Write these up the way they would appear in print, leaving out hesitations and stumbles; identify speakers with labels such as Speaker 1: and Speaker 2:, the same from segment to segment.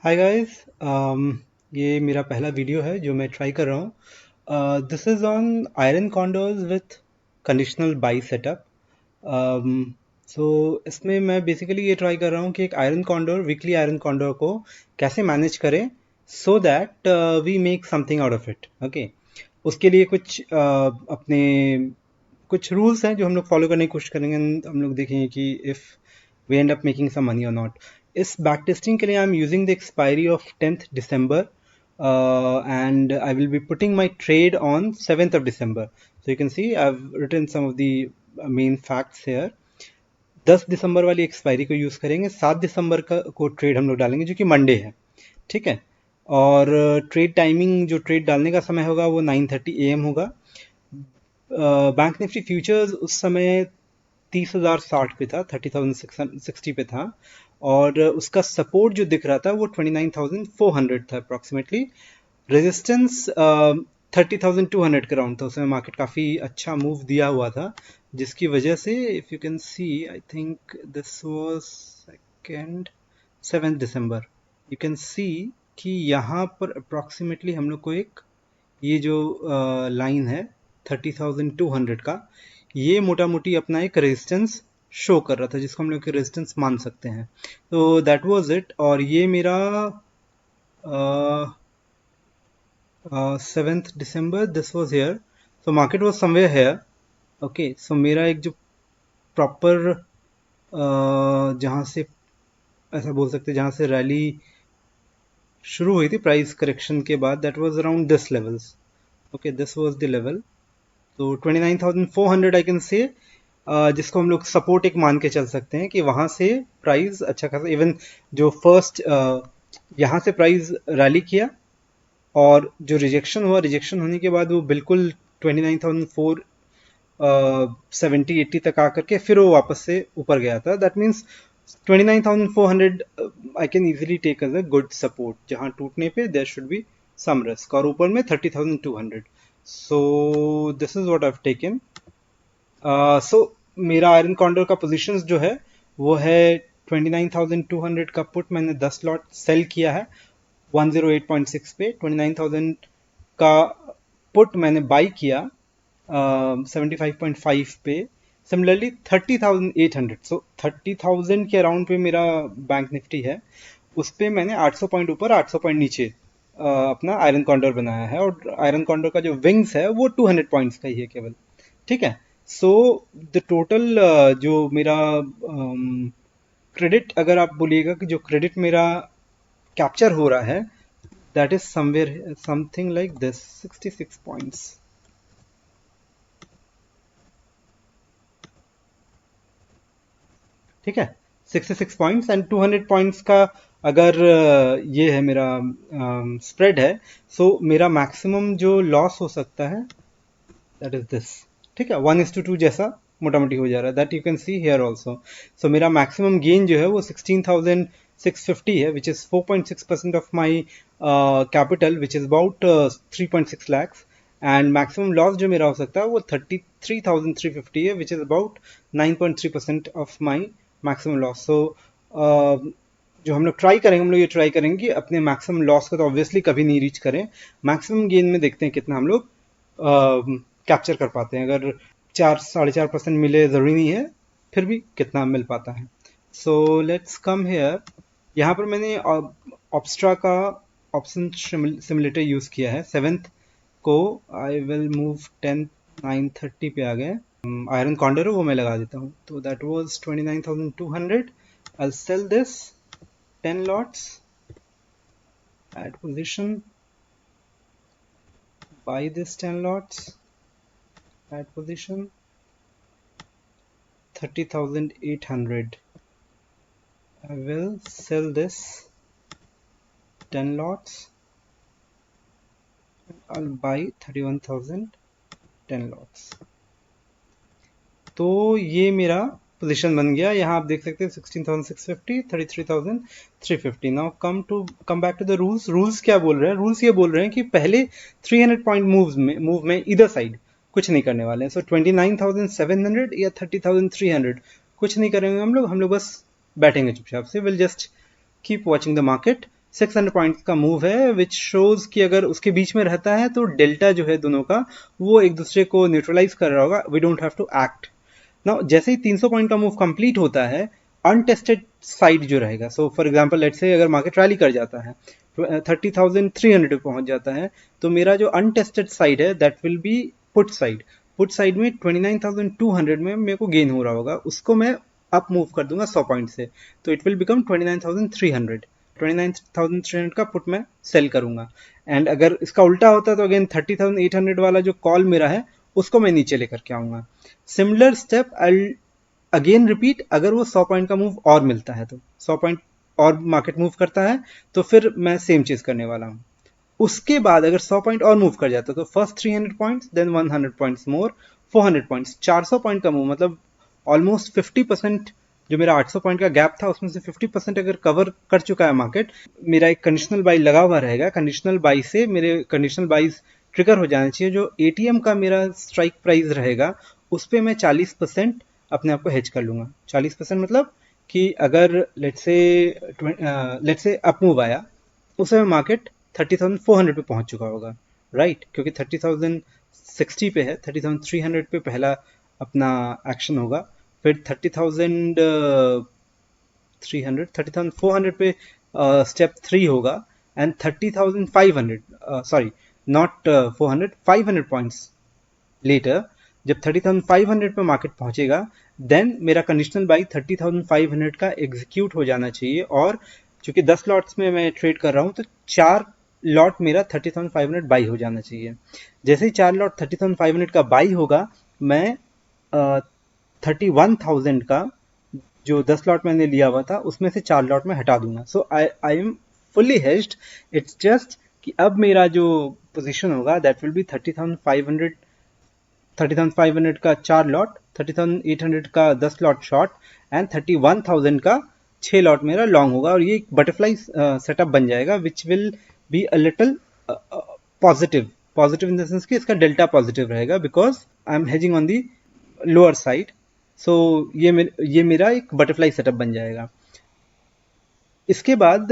Speaker 1: Hi guys. ये मेरा पहला वीडियो है जो मैं ट्राई कर रहा हूँ। This is on iron condors with conditional by setup. So इसमें मैं बेसिकली ये ट्राई कर रहा हूँ कि एक iron condor, weekly iron condor को कैसे मैनेज करें so that we make something out of it. Okay, उसके लिए अपने कुछ रूल्स हैं जो हम लोग फॉलो करने की कोशिश करेंगे। हम लोग देखेंगे कि if we end up making some money or not. इस बैक टेस्टिंग के लिए I am using the expiry of 10th December and I will be putting my trade on 7th of December. So you can see I've written some of the main facts here. 10 दिसंबर वाली expiry को use करेंगे, 7 दिसंबर का को trade हम लोग डालेंगे जो कि मंडे है। ठीक है, और ट्रेड टाइमिंग, जो ट्रेड डालने का समय होगा वो 9:30 AM होगा। बैंक निफ्टी फ्यूचर्स उस समय 30,060 पे था, 30,660 पे था, और उसका सपोर्ट जो दिख रहा था वो 29,400 था अप्रॉक्सीमेटली। रेजिस्टेंस 30,200 के राउंड था। उसमें मार्केट काफ़ी अच्छा मूव दिया हुआ था, जिसकी वजह से if you can C, I think this was second 7 December, you can सी कि यहाँ पर अप्रॉक्सीमेटली हम लोग को एक ये जो लाइन है 30,200 का, ये मोटा मोटी अपना एक रेजिस्टेंस शो कर रहा था, जिसको हम लोग के रेजिस्टेंस मान सकते हैं। तो दैट वाज इट। और ये मेरा 7th December, this was here, so market was somewhere here. Okay, so मेरा एक जो प्रॉपर जहाँ से ऐसा बोल सकते हैं, जहाँ से रैली शुरू हुई थी प्राइस करेक्शन के बाद, that was around this levels. Okay, this was the level. तो 29,400 आई कैन से, जिसको हम लोग सपोर्ट एक मान के चल सकते हैं कि वहाँ से प्राइस अच्छा खासा, इवन जो फर्स्ट यहाँ से प्राइस रैली किया और जो रिजेक्शन हुआ, रिजेक्शन होने के बाद वो बिल्कुल 29,470-80 तक आकर के फिर वो वापस से ऊपर गया था। That means 29,400 I can easily take as a good support, जहाँ टूटने पे there should be some risk, और ऊपर में 30,200। So this is what I have taken. So मेरा आयरन कॉन्डोर का पोजीशंस जो है वो है 29,200 का पुट मैंने 10 लॉट सेल किया है 108.6 पे। 29,000 का पुट मैंने बाई किया 75.5 पे। सिमिलरली 30,800, सो 30,000 के अराउंड पे मेरा बैंक निफ्टी है, उस पे मैंने 800 पॉइंट ऊपर 800 पॉइंट नीचे अपना आयरन कॉन्डोर बनाया है, और आयरन कॉन्डोर का जो विंग्स है वो 200 पॉइंट्स का ही है केवल। ठीक है, सो द टोटल जो मेरा क्रेडिट, अगर आप बोलिएगा कि जो क्रेडिट मेरा कैप्चर हो रहा है, that is somewhere something like this 66 points. ठीक है, 66 पॉइंट्स एंड 200 पॉइंट्स का अगर ये है मेरा स्प्रेड है, सो मेरा मैक्सिमम जो लॉस हो सकता है दैट इज दिस। ठीक है, 1:2 जैसा मोटा मोटी हो जा रहा है, that you can see here also. So मेरा मैक्सिमम गेन जो है वो 16,650 है, which is 4.6% of my capital, which is about 3.6 lakhs। And maximum loss जो मेरा हो सकता है वो 33,350 है, which is about 9.3% of my maximum loss. So जो हम लोग ट्राई करेंगे, हम लोग ये ट्राई करेंगे कि अपने मैक्सिमम लॉस को तो ऑब्वियसली कभी नहीं रीच करें, मैक्सिमम गेन में देखते हैं कितना हम लोग कैप्चर कर पाते हैं। अगर 4-4.5% मिले ज़रूरी नहीं है, फिर भी कितना मिल पाता है। So let's come here. यहाँ पर मैंने ऑब्स्ट्रा का ऑप्शन सिमुलेटर यूज़ किया है। 7th को आई विल मूव 10 9:30 पे आ गए। आयरन कॉन्डर वो मैं लगा देता हूँ, तो that was 29,200। I sell this 10 lots at position, buy this 10 lots at position 30,800. I will sell this 10 lots, I'll buy 31,000 10 lots। तो ये मेरा पोजीशन बन गया। यहाँ आप देख सकते हैं 16,650, 33,350। Now come back to the rules. Rules क्या बोल रहे हैं? रूल्स ये बोल रहे हैं कि पहले 300 पॉइंट मूव में इधर साइड कुछ नहीं करने वाले हैं। सो 29,700 या 30,300 कुछ नहीं करेंगे हम लोग बस बैठेंगे चुपचाप से। Will just keep watching the market 600 points का मूव है, विच शोज कि अगर उसके बीच में रहता है तो डेल्टा जो है दोनों का वो एक दूसरे को न्यूट्रलाइज कर रहा होगा, we don't have to act. Now जैसे ही 300 पॉइंट का मूव कंप्लीट होता है, अनटेस्टेड साइड जो रहेगा, so for example let's say अगर मार्केट रैली कर जाता है 30,300 पे पहुंच जाता है, तो मेरा जो अनटेस्टेड साइड है that will be put side. Put side में 29,200 में मेरे को गेन हो रहा होगा, उसको मैं अप मूव कर दूंगा 100 पॉइंट से, तो इट विल बिकम 29,300। 29,300 का पुट मैं सेल करूंगा। एंड अगर इसका उल्टा होता है तो अगेन 30,800 वाला जो कॉल मेरा है उसको मैं नीचे लेकर के आऊंगा। Similar step I again repeat, अगर वो 100 पॉइंट का मूव और मिलता है तो 100 पॉइंट और मार्केट मूव करता है तो फिर मैं सेम चीज करने वाला हूँ। उसके बाद अगर 100 पॉइंट और मूव कर जाता है तो फर्स्ट 300 पॉइंट्स, देन 100 पॉइंट्स मोर, 400 पॉइंट्स, 400 पॉइंट का मूव, मतलब ऑलमोस्ट 50%। जो मेरा 800 पॉइंट का गैप था उसमें से 50% अगर कवर कर चुका है मार्केट, मेरा एक कंडीशनल बाई लगा हुआ रहेगा। कंडीशनल बाई से मेरे कंडीशनल बाईज ट्रिगर हो जाना चाहिए। जो एटीएम का मेरा स्ट्राइक प्राइस रहेगा उस पर मैं 40% अपने आप को हेज कर लूंगा। 40% मतलब कि अगर लेट्स से अप मूव आया, उस समय मार्केट 30,400 पे पहुंच चुका होगा, राइट? क्योंकि 30,060 पे है, 30,300 पे पहला अपना एक्शन होगा, फिर 30,400 पे स्टेप 3 होगा, and 30,500, sorry not 400, 500 points later जब 30,500 पे मार्केट पहुंचेगा, देन मेरा कंडीशनल बाई 30,500 का एग्जीक्यूट हो जाना चाहिए। और चूंकि 10 लॉट्स में मैं ट्रेड कर रहा हूं तो 4 लॉट मेरा 30,500 बाई हो जाना चाहिए। जैसे ही 4 लॉट 30,500 का बाई होगा, मैं 31,000 का जो 10 लॉट मैंने लिया हुआ था उसमें से 4 लॉट में हटा दूंगा। So I am fully hedged. It's just कि अब मेरा जो पोजीशन होगा दैट विल बी 30,500 का 4 लॉट, 30,800 का 10 लॉट शॉर्ट, एंड 31,000 का 6 लॉट मेरा लॉन्ग होगा। और ये एक बटरफ्लाई सेटअप बन जाएगा which will be a little positive. Positive in the sense कि इसका डेल्टा पॉजिटिव रहेगा because I am hedging on the lower side. So ये मेरा एक बटरफ्लाई सेटअप बन जाएगा। इसके बाद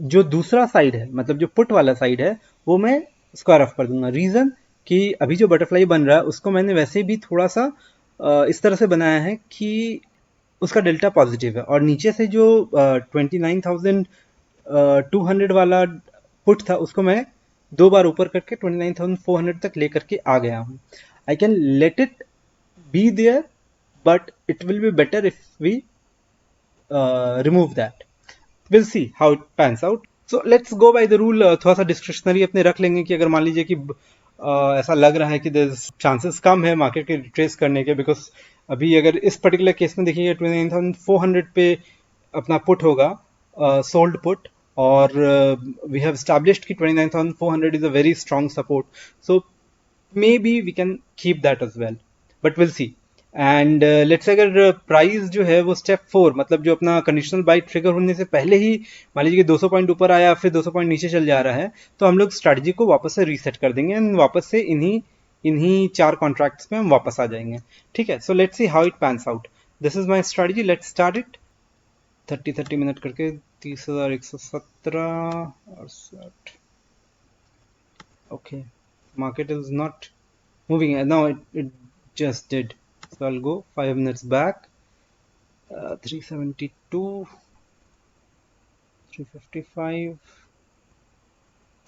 Speaker 1: जो दूसरा साइड है, मतलब जो पुट वाला साइड है, वो मैं स्क्वायर ऑफ कर दूंगा। रीजन कि अभी जो बटरफ्लाई बन रहा है उसको मैंने वैसे भी थोड़ा सा इस तरह से बनाया है कि उसका डेल्टा पॉजिटिव है, और नीचे से जो 29,200 वाला पुट था उसको मैं 2 बार ऊपर करके 29,400 तक लेकर के आ गया हूँ। I can let it be there, but it will be better if we remove that. We'll see how it pans out. So let's go by the rule. थोड़ा सा डिस्क्रिशनरी अपने रख लेंगे कि अगर मान लीजिए कि ऐसा लग रहा है कि चांसेस कम है मार्केट के रिट्रेस करने के, बिकॉज अभी अगर इस पर्टिकुलर केस में देखिए 29,400 पे अपना पुट होगा, सोल्ड पुट, और वी हैव established कि 29,400 is a very strong support, so maybe we can keep that as well, but will see. And let's अगर प्राइस जो है वो स्टेप 4, मतलब जो अपना कंडीशनल बाई ट्रिगर होने से पहले ही मान लीजिए कि 200 पॉइंट ऊपर आया फिर 200 पॉइंट नीचे चल जा रहा है, तो हम लोग स्ट्रैटेजी को वापस से रीसेट कर देंगे एंड वापस से इन्हीं इन्हीं 4 कॉन्ट्रैक्ट्स में हम वापस आ जाएंगे। ठीक है, so let's see how it pans out. This is my strategy, let's start it. 30 minute करके 30,117 और 60। Okay, market is not moving. Now it just did. So I'll go 5 minutes back. 372, 355,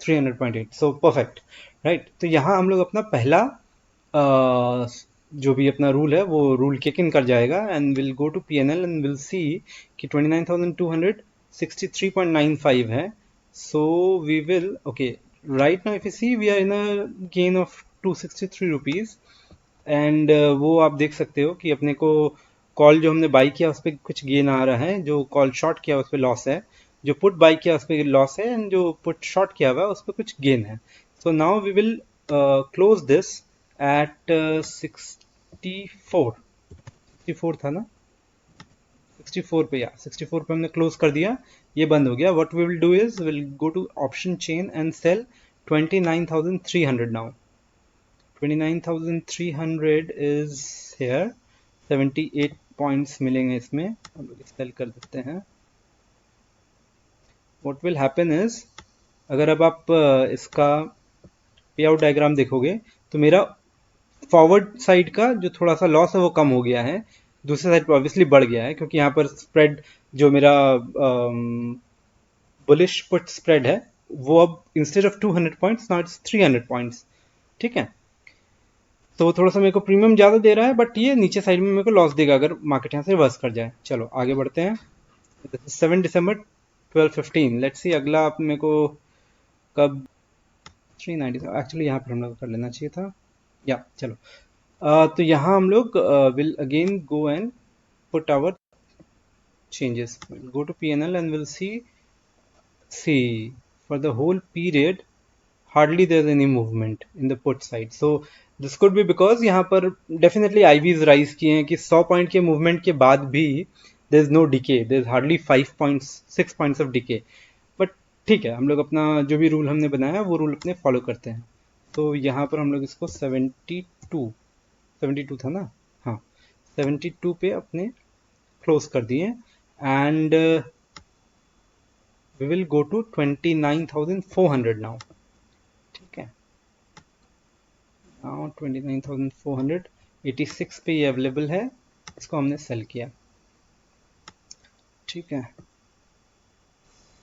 Speaker 1: 300.8. So perfect, right? तो यहाँ हम लोग अपना पहला जो भी अपना रूल है वो रूल किक इन कर जाएगा, and will go to PNL and will see कि 29,200 63.95 है। So we will okay, right now if you see we are in a gain of 263 rupees. And वो आप देख सकते हो कि अपने को कॉल जो हमने बाई किया उस पर कुछ गेन आ रहा है, जो कॉल शॉर्ट किया उस पर लॉस है, जो पुट बाई किया उस पर लॉस है, एंड जो पुट शॉर्ट किया हुआ है उस पर कुछ गेन है। So now we will close this at 64। 64 था ना, 64 पे, या 64 पे हमने क्लोज कर दिया, ये बंद हो गया। What we will do is will go to option chain and sell 29,300 now. 29,300 is here, 78 points मिलेंगे इसमें, हम लोग सेल कर देते हैं। व्हाट विल हैपन इज, अगर अब आप इसका पे आउट डायग्राम देखोगे तो मेरा फॉरवर्ड साइड का जो थोड़ा सा लॉस है वो कम हो गया है, दूसरे साइड पर ऑब्वियसली बढ़ गया है क्योंकि यहाँ पर स्प्रेड जो मेरा बुलिश पुट स्प्रेड है वो अब instead of 200 points now it's 300 points. ठीक है, तो वो थोड़ा सा मेरे को प्रीमियम ज़्यादा दे रहा है, बट ये नीचे साइड में मेरे को लॉस देगा अगर मार्केट यहाँ से रिवर्स कर जाए। चलो आगे बढ़ते हैं। 7 दिसंबर 12:15, लेट्स सी अगला आप मेरे को कब 390, एक्चुअली यहाँ पर हम लोग कर लेना चाहिए था। या चलो, तो यहाँ हम लोग will again go and put our changes. We'll go to PNL and we'll see for the whole period hardly there's any movement in the put side. So this could be because यहाँ पर definitely IVs rise किए हैं कि 100 point के movement के बाद भी there is no decay, there is hardly 5 points 6 points of decay. But ठीक है, हम लोग अपना जो भी रूल हमने बनाया वो रूल अपने फॉलो करते हैं। तो यहाँ पर हम लोग इसको 72 था ना, हाँ 72 पे अपने क्लोज कर दिए and we will go to 29,400 now। ठीक है, now 29,400 86 पे ये अवेलेबल है, इसको हमने सेल किया। ठीक है,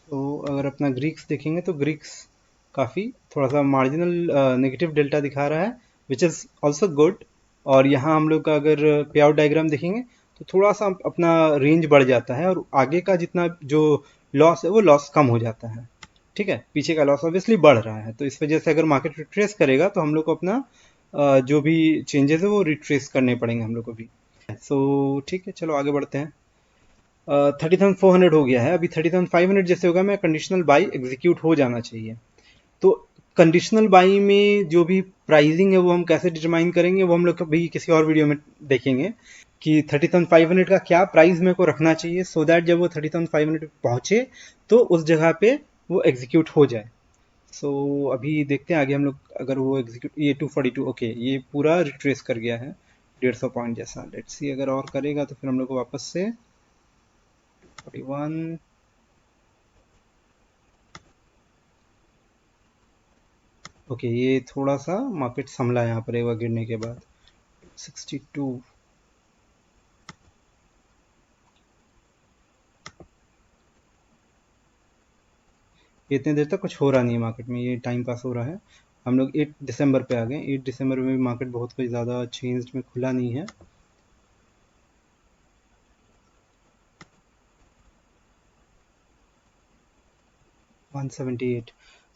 Speaker 1: तो अगर अपना ग्रीक्स देखेंगे तो ग्रीक्स काफ़ी थोड़ा सा मार्जिनल नेगेटिव डेल्टा दिखा रहा है विच इज़ ऑल्सो गुड। और यहाँ हम लोग का अगर पे आउट डायग्राम देखेंगे तो थोड़ा सा अपना रेंज बढ़ जाता है और आगे का जितना जो लॉस है वो लॉस कम हो जाता है। ठीक है, पीछे का लॉस ऑब्वियसली बढ़ रहा है, तो इस वजह से अगर मार्केट रिट्रेस करेगा तो हम लोग को अपना जो भी चेंजेस है वो रिट्रेस करने पड़ेंगे हम लोग को भी। सो ठीक है, चलो आगे बढ़ते हैं। 30,400 हो गया है, अभी 30,500 जैसे होगा मैं कंडीशनल बाई एग्जीक्यूट हो जाना चाहिए। तो कंडीशनल बाई में जो भी प्राइसिंग है वो हम कैसे डिटरमाइन करेंगे वो हम लोग कभी किसी और वीडियो में देखेंगे कि 30,500 का क्या प्राइस मेरे को रखना चाहिए सो दैट जब वो 30,500 पहुंचे तो उस जगह पे वो एग्जीक्यूट हो जाए। सो अभी देखते हैं आगे हम लोग, अगर वो एग्जीक्यूट ये 242 ओके ये पूरा रिट्रेस कर गया है 150 पॉइंट जैसा। लेट्स सी अगर और करेगा तो फिर हम लोग को वापस से 41 ओके ये थोड़ा सा मार्केट संभला यहाँ पर एक बार गिरने के बाद 62। इतने देर तक कुछ हो रहा नहीं है मार्केट में, ये टाइम पास हो रहा है। हम लोग 8 दिसंबर पे आ गए, 8 दिसंबर में भी मार्केट बहुत कुछ ज़्यादा चेंज में खुला नहीं है।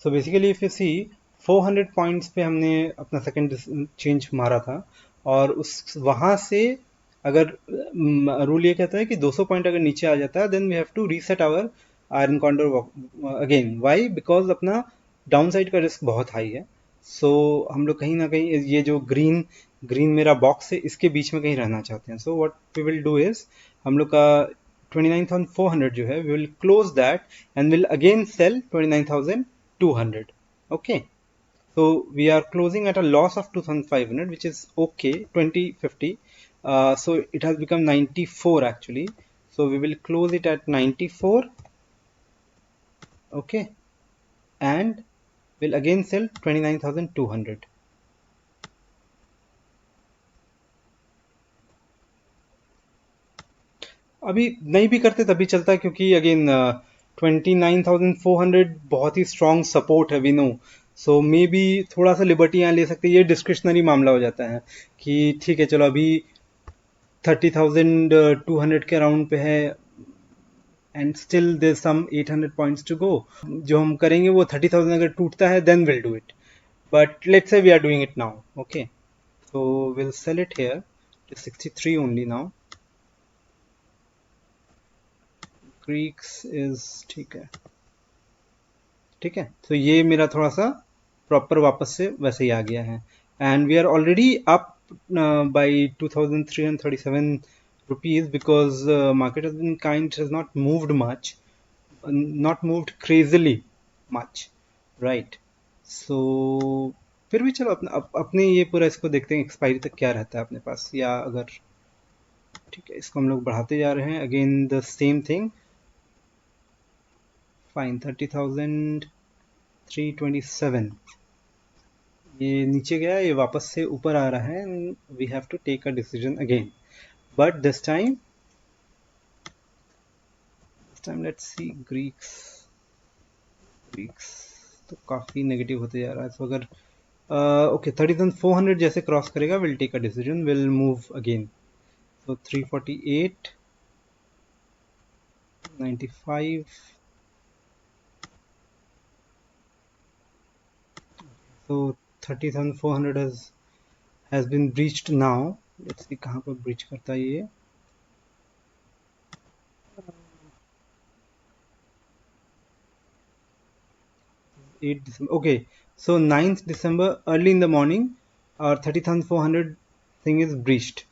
Speaker 1: So basically if you see 400 points पे हमने अपना सेकंड चेंज मारा था और उस वहाँ से अगर रूल ये कहता है कि 200 पॉइंट अगर नीचे आ जाता है then we have to reset our iron condor again. Why? Because अपना डाउन साइड का रिस्क बहुत हाई है। सो हम लोग कहीं ना कहीं ये जो ग्रीन ग्रीन मेरा बॉक्स है इसके बीच में कहीं रहना चाहते हैं। So what we will do is हम लोग का 29,400 जो है we will close that and will again sell 29,200। okay, so we are closing at a loss of 2,500 which is okay 2050, so it has become 94 actually, so we will close it at 94। okay, and will again sell 29,200। अभी नहीं भी करते तभी चलता है क्योंकि again 29,400 बहुत ही स्ट्रॉन्ग सपोर्ट है we know. So maybe थोड़ा सा लिबर्टी यहाँ ले सकते हैं, ये डिस्क्रिशनरी मामला हो जाता है कि ठीक है चलो अभी 30,200 के अराउंड पे है and still there some 800 points to go. जो हम करेंगे वो 30,000 अगर टूटता है then will do it, but let's say we are doing it now. Okay, so we'll sell it here to 63 only now। Greeks is ठीक है, ठीक है, तो ये मेरा थोड़ा सा प्रॉपर वापस से वैसे ही आ गया है and we are already up by 2,337 rupees because market has been kind, has not moved much, not moved crazily much, right? So फिर भी चलो अपने ये पूरा इसको देखते हैं एक्सपायरी तक क्या रहता है अपने पास, या अगर ठीक है इसको हम लोग बढ़ाते जा रहे हैं again the same thing. Fine 30,327 ये नीचे गया, ये वापस से ऊपर आ रहा है. We have to take a decision again, but this time let's see. Greeks तो काफी नेगेटिव होते जा रहा है. तो अगर ओके 30,400 जैसे क्रॉस करेगा, will take a decision, will move again. so 348 95. so 30,400 has been breached now. let's see कहाँ पर ब्रीच करता है ये. 8 December. Okay, so 9th December early in the morning, our 30,400 thing is breached.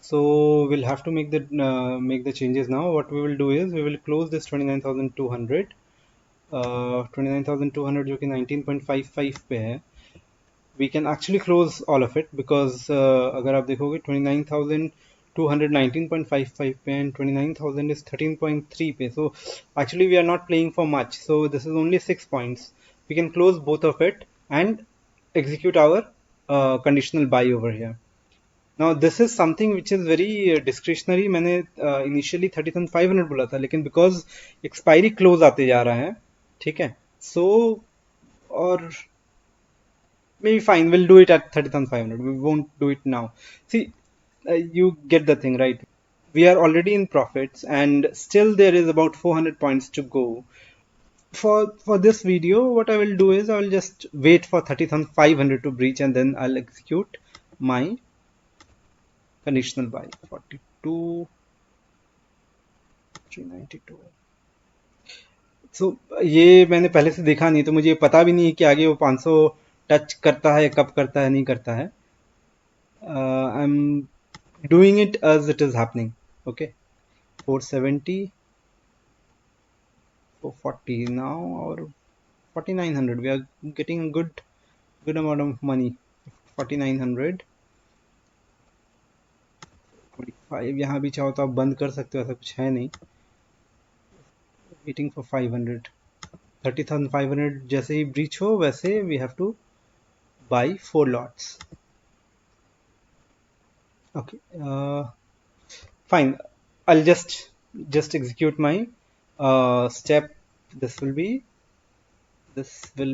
Speaker 1: So we'll have to make the changes now. What we will do is we will close this 29,200. 29,200 जो कि 19.55 पे है. We can actually close all of it because अगर आप देखोगे 29,200 19.55 पे and 29,000 is 13.3 पे. So actually we are not playing for much. So this is only 6 points. We can close both of it and execute our conditional buy over here. Now this is something which is very discretionary. मैंने initially 30,500 बोला था, लेकिन because expiry close आते जा रहा है, ठीक है, so और maybe fine, we'll do it at 30,500. We won't do it now. See, you get the thing, right? We are already in profits and still there is about 400 points to go. For this video, what I will do is I will just wait for 30,500 to breach and then I'll execute my conditional buy. 42 392. So ये मैंने पहले से देखा नहीं, तो मुझे पता भी नहीं है कि आगे वो 500 टच करता है, कब करता है, नहीं करता है. I'm doing it as it is happening. Okay, 470, 440 now, or 4,900. We are getting a good amount of money. 4,900. 45 यहाँ भी चाहो तो आप बंद कर सकते हो, ऐसा कुछ है नहीं. Waiting for 500. 30,500 जैसे ही ब्रीच हो वैसे we have to buy 4 lots. Okay, fine. I'll just execute my step. This will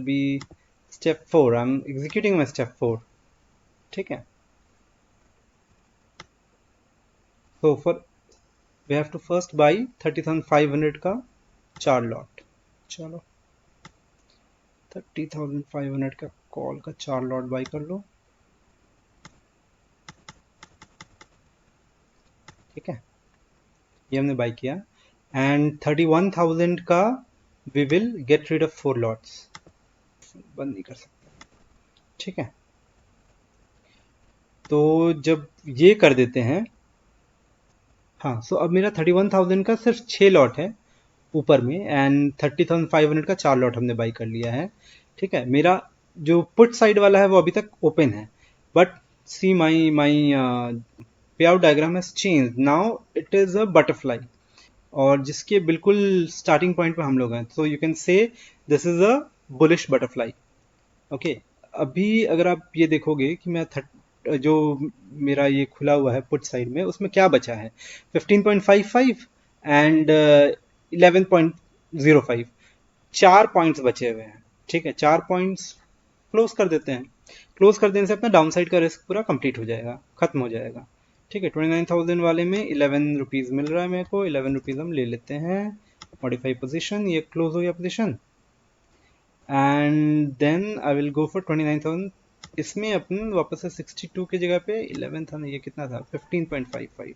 Speaker 1: be step 4. I'm executing my step 4. ठीक है. So we have to first buy 30,500 का 4 लॉट. चलो 30,500 का कॉल का 4 lot by कर लो. ठीक है, ये हमने बाई किया. एंड 31,000 का we will get rid of 4 lots. बंद नहीं कर सकते. ठीक है, तो जब ये कर देते हैं, हाँ, सो अब मेरा 31,000 का सिर्फ 6 लॉट है ऊपर में एंड 30,500 का 4 लॉट हमने बाई कर लिया है. ठीक है, मेरा जो पुट साइड वाला है वो अभी तक ओपन है, बट सी माई पे out diagram has change. Now it is a butterfly, और जिसके बिल्कुल स्टार्टिंग पॉइंट पे हम लोग हैं. So you can say this is a bullish butterfly. Okay, अभी अगर आप ये देखोगे कि मैं जो मेरा ये खुला हुआ है पुट साइड में, उसमें क्या बचा है, 15.55 एंड 11.05. 4 पॉइंट्स बचे हुए हैं. ठीक है, 4 पॉइंट्स क्लोज कर देते हैं. क्लोज कर देने से अपना डाउन साइड का रिस्क पूरा कंप्लीट हो जाएगा, खत्म हो जाएगा. ठीक है, 29,000 वाले में 11 रुपीज़ मिल रहा है मेरे को. 11 रुपीज़ हम ले लेते हैं. मॉडिफाई पोजीशन, ये क्लोज हो गया position. And then I will go for 29,000. इसमें अपन वापस से 62 की जगह पे 11 था ना, ये कितना था, 15.55.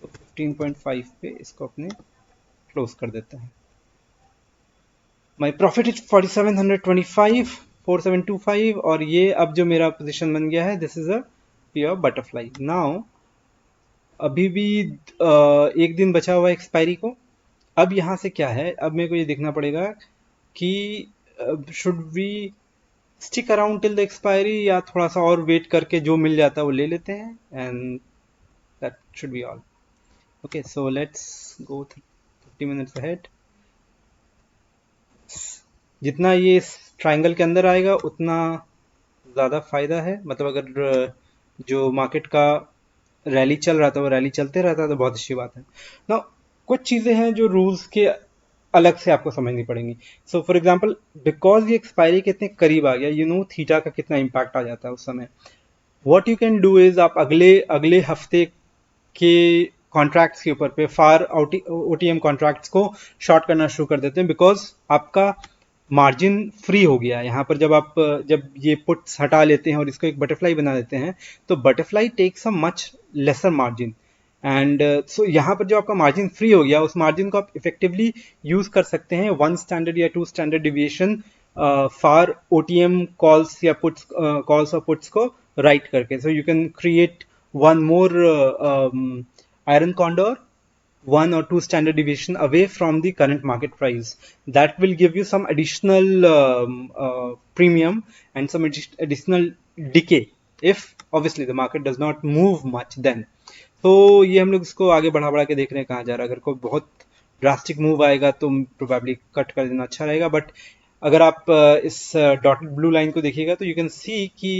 Speaker 1: तो 15.5 पे इसको अपने क्लोज कर देते हैं. My profit is 4725, 4725. और ये अब जो मेरा पोजीशन बन गया है, this is a pure butterfly. Now अभी भी एक दिन बचा हुआ है एक्सपायरी को. अब यहाँ से क्या है, अब मेरे को ये देखना पड़ेगा कि should we stick around till the expiry या थोड़ा सा और वेट करके जो मिल जाता है वो ले लेते हैं. And that should be all. Okay, so let's go 30 minutes ahead. जितना ये इस ट्राइंगल के अंदर आएगा उतना ज़्यादा फायदा है। मतलब अगर जो मार्केट का रैली चल रहा था वो रैली चलते रहता है तो बहुत अच्छी बात है ना। कुछ चीज़ें हैं जो रूल्स के अलग से आपको समझनी पड़ेंगी। सो फॉर एग्जांपल, बिकॉज ये एक्सपायरी के इतने करीब आ गया, यू नो थीटा का कितना इम्पैक्ट आ जाता है उस समय। What you can do is, आप अगले अगले हफ्ते के कॉन्ट्रैक्ट्स के ऊपर पे फार ओटीएम कॉन्ट्रैक्ट्स को शॉर्ट करना शुरू कर देते हैं, बिकॉज आपका मार्जिन फ्री हो गया है। यहाँ पर जब ये पुट्स हटा लेते हैं और इसको एक बटरफ्लाई बना देते हैं, तो butterfly takes a much lesser margin. And so यहाँ पर जो आपका मार्जिन फ्री हो गया, उस मार्जिन को आप इफेक्टिवली यूज कर सकते हैं 1 स्टैंडर्ड या 2 स्टैंडर्ड डिविएशन फार ओटीएम कॉल्स या पुट्स, कॉल्स और पुट्स को राइट करके। So you can create one more iron condor 1 or 2 standard deviation away from the current market price. That will give you some additional premium and some additional decay if obviously the market does not move much then. तो ये हम लोग इसको आगे बढ़ा बढ़ा के देख रहे हैं कहाँ जा रहा है। अगर कोई बहुत ड्रास्टिक मूव आएगा तो प्रोबेबली कट कर देना अच्छा रहेगा। बट अगर आप इस डॉटेड ब्लू लाइन को देखिएगा तो यू कैन सी कि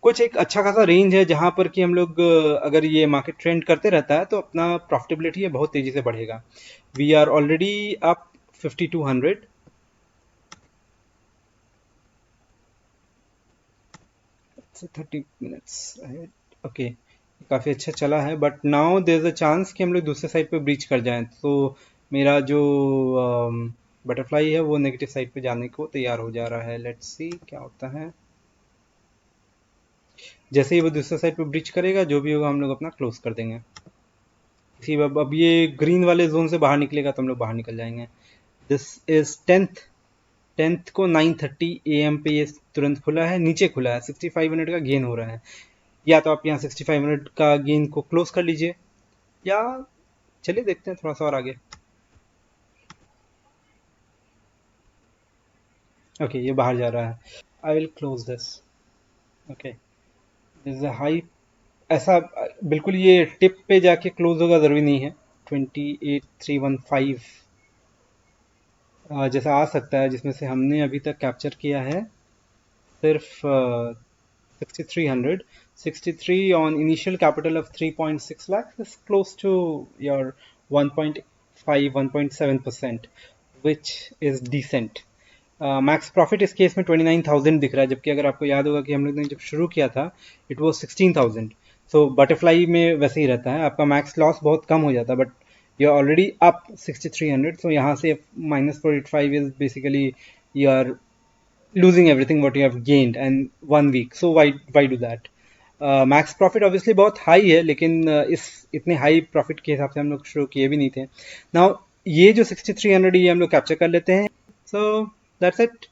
Speaker 1: कुछ एक अच्छा खासा रेंज है जहां पर कि हम लोग अगर ये मार्केट ट्रेंड करते रहता है तो अपना प्रॉफिटेबिलिटी है बहुत तेजी से बढ़ेगा। We are already up 5200। 30 minutes okay, काफ़ी अच्छा चला है। But now there is a chance कि हम लोग दूसरे साइड पे ब्रीच कर जाएं, तो मेरा जो बटरफ्लाई है वो नेगेटिव साइड पे जाने को तैयार हो जा रहा है। लेट्स सी क्या होता है। जैसे ही वो दूसरे साइड पे ब्रीच करेगा, जो भी होगा हम लोग अपना क्लोज कर देंगे। ठीक, अब ये ग्रीन वाले जोन से बाहर निकलेगा तो हम लोग बाहर निकल जाएंगे। दिस इज 10th को 9:30 AM पे ये तुरंत खुला है, नीचे खुला है, 65 मिनट का गेन हो रहा है। या तो आप यहाँ 65 मिनट का गेन को क्लोज कर लीजिए, या चलिए देखते हैं थोड़ा सा और आगे। ओके, ये बाहर जा रहा है। I will close this. Okay, this a high. ऐसा बिल्कुल ये टिप पे जाके क्लोज होगा जरूरी नहीं है। 28315 जैसा आ सकता है, जिसमें से हमने अभी तक कैप्चर किया है सिर्फ 6300। 63 on initial capital of 3.6 lakhs is close to your 1.5 1.7%, which is decent. Max profit इस केस में 29,000 दिख रहा है, जबकि अगर आपको याद होगा कि हम लोग ने जब शुरू किया था इट वाज 16,000। सो बटरफ्लाई में वैसे ही रहता है, आपका मैक्स लॉस बहुत कम हो जाता है, but you are already up 6300। So यहाँ से -485 is basically you are losing everything what you have gained in 1 week. So why do that? Max profit obviously बहुत हाई है, लेकिन इस इतने हाई प्रॉफिट के हिसाब से हम लोग शुरू किए भी नहीं थे। नाउ ये जो 6300 ये हम लोग कैप्चर कर लेते हैं। So that's it.